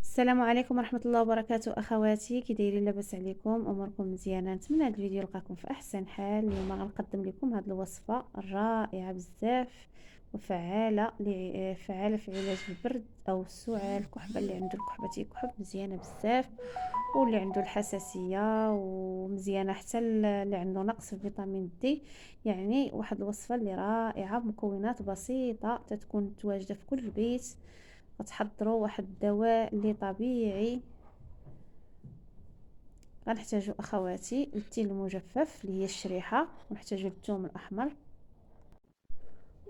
السلام عليكم ورحمة الله وبركاته أخواتي، كي دايرين؟ لاباس عليكم؟ أموركم مزيانة؟ نتمنى هذا الفيديو يلقاكم في أحسن حال. اليوم غنقدم لكم هذه الوصفة الرائعة بزاف وفعالة فعالة في علاج البرد أو السعال، الكحبة. اللي عنده الكحبة تيكحب مزيانة بزاف، واللي عنده الحساسية ومزيانة حتى اللي عنده نقص في فيتامين دي. يعني واحد الوصفة اللي رائعة بمكونات بسيطة تتكون متواجدة في كل بيت. غتحضروا واحد الدواء اللي طبيعي. غنحتاجو اخواتي التين المجفف اللي هي الشريحه، ونحتاجو الثوم الاحمر،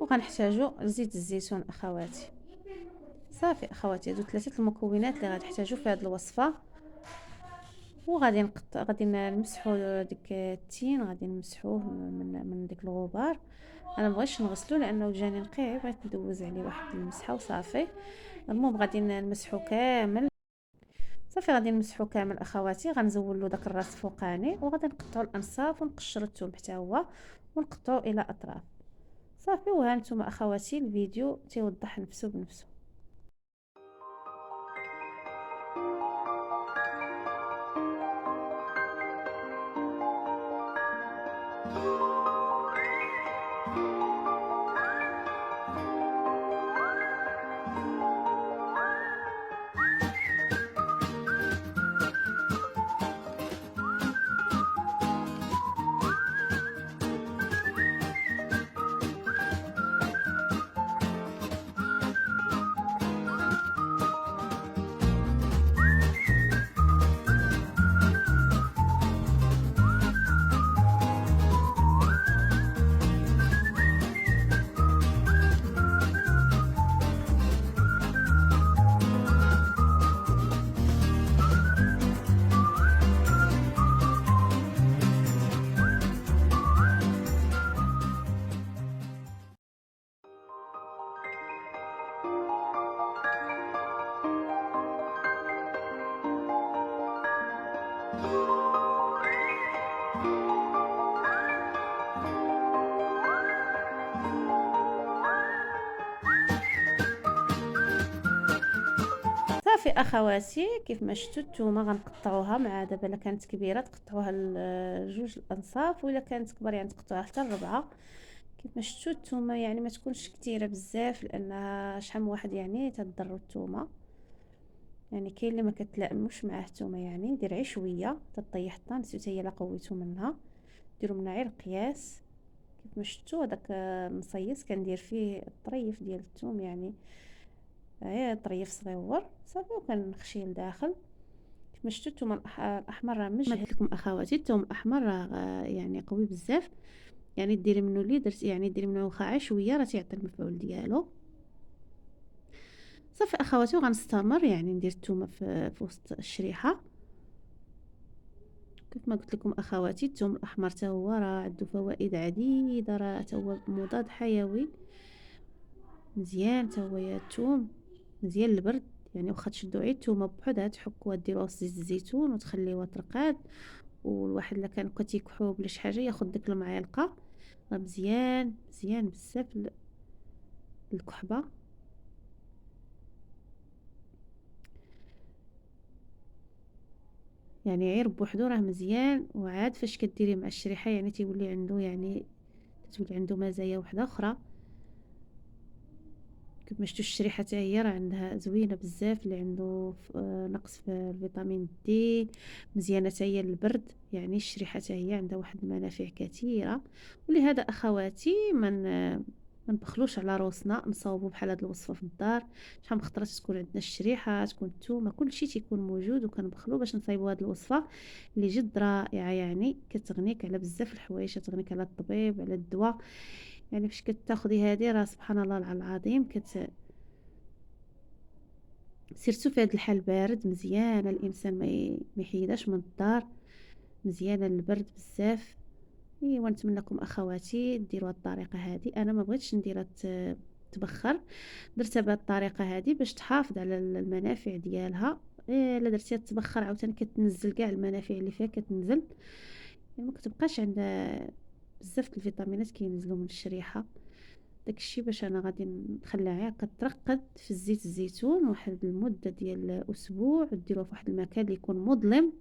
وغنحتاجو زيت الزيتون اخواتي. صافي اخواتي، هادو ثلاثه المكونات اللي غتحتاجو في هذه الوصفه. وغادي غادي نمسحوا ديك التين، غادي نمسحوه من ديك الغبار. انا مبغيتش نغسلو لانه جاني نقي، بغيت ندوز عليه واحد المسحه وصافي. المهم غادي نمسحو كامل. صافي غادي نمسحو كامل اخواتي. غنزولو داك الراس الفوقاني، وغادي نقطعو الانصاف ونقشرو الثوم حتى هو ونقطعو الى اطراف. صافي، وها نتوما اخواتي الفيديو تيوضح نفسه بنفسه. صافي اخواتي، كيف ما شفتوا الثومه غنقطعوها مع دابا. الا كانت كبيره تقطعوها لجوج الانصاف، والا كانت كبر يعني تقطعوها حتى الربعه. كيف ما شفتوا الثومه يعني ما تكونش كثيره بزاف، لانها شحال من واحد يعني تضر الثومه. يعني كاين اللي ما كتلائموش معاه الثومه، يعني دير غير شويه تطيح الطانس حتى هي لا قويتو منها. ديروا منها غير القياس. كيف ما شفتوا هذاك النصيص كندير فيه الطريف ديال الثوم، يعني غير طريف صغيور صافي، وكنخشيه لداخل. كيف ما شفتوا الثوم الاحمر راه مجهد. قلت لكم اخواتي الثوم الاحمر راه يعني قوي بزاف. يعني ديري منه اللي درت، يعني ديري منه واخا شويه راه تيعطي المفعول ديالو. صافي اخواتي، وغنستمر يعني ندير الثومه في وسط الشريحه. كيف ما قلت لكم اخواتي الثوم الاحمر حتى هو راه عنده فوائد عديده، راه حتى هو مضاد حيوي مزيان. حتى هو يا الثوم مزيان للبرد. يعني واخا تشدو غير الثومه بوحدها تحكوها ديروها في زيت الزيتون وتخليوها ترقاد. والواحد الا كان كتيكحو بلا شي حاجه ياخذ ديك المعلقه، راه مزيان مزيان بزاف للكحبه. يعني غير بوحدو راه مزيان. وعاد فاش كديريه مع الشريحه يعني تيولي عنده، يعني تتولي عنده مزايا وحده اخرى. كيف ما شفتوا الشريحه حتى هي راه عندها زوينه بزاف. اللي عنده نقص في الفيتامين دي مزيانه حتى هي للبرد. يعني الشريحه حتى هي عندها واحد المنافع كثيره. ولهذا اخواتي ما نبخلوش على روسنا، نصاوبوا بحال هاد الوصفه في الدار. شحال من خطره تكون عندنا الشريحه، تكون الثومه، كلشي تيكون موجود، وكنبخلوا باش نصايبوا هاد الوصفه اللي جد رائعه. يعني كتغنيك على بزاف الحوايج، كتغنيك على الطبيب، على الدواء. يعني فاش كتاخدي هذه راه سبحان الله العظيم سيرتو في هذا الحال بارد مزيانه الانسان ما يحيدهاش من الدار. مزيانه للبرد بزاف. ايوا نتمنىكم اخواتي ديروا الطريقه هذه. انا ما بغيتش نديرها تبخر، درتها بهذه الطريقه هذه باش تحافظ على المنافع ديالها. الا درتيها تبخر عاوتاني كتنزل كاع المنافع اللي فيها كتنزل. يعني ما كتبقاش عندها بزاف الفيتامينات كينزلوا من الشريحه. داكشي باش انا غادي نخليها كترقد في الزيت الزيتون واحد المده ديال اسبوع، ديروها في واحد المكان اللي يكون مظلم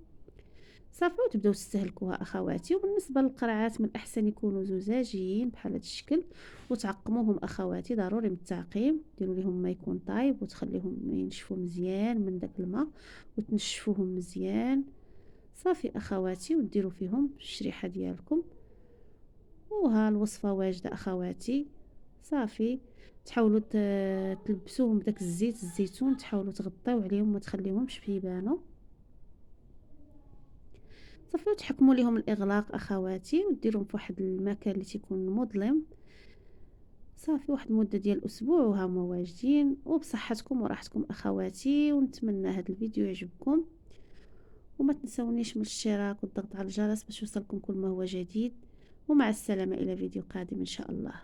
صافي، وتبداو تستهلكوها اخواتي. وبالنسبه للقرعات من الاحسن يكونوا زجاجيين بحال هذا الشكل، وتعقموهم اخواتي ضروري من التعقيم، ديروا لهم ما يكون طايب وتخليهم ينشفوا مزيان من داك الماء وتنشفوهم مزيان صافي اخواتي، وديروا فيهم الشريحه ديالكم. وها الوصفه واجده اخواتي صافي. تحاولوا تلبسوهم بداك الزيت الزيتون، تحاولوا تغطيو عليهم ما تخليوهمش يبانوا صافي، وتحكموا ليهم الاغلاق اخواتي، وديرهم في واحد المكان اللي تيكون مظلم صافي واحد المده ديال اسبوع وها هما واجدين وبصحتكم وراحتكم اخواتي. ونتمنى هذا الفيديو يعجبكم، وما تنسونيش من الاشتراك والضغط على الجرس باش يوصلكم كل ما هو جديد. ومع السلامه الى فيديو قادم ان شاء الله.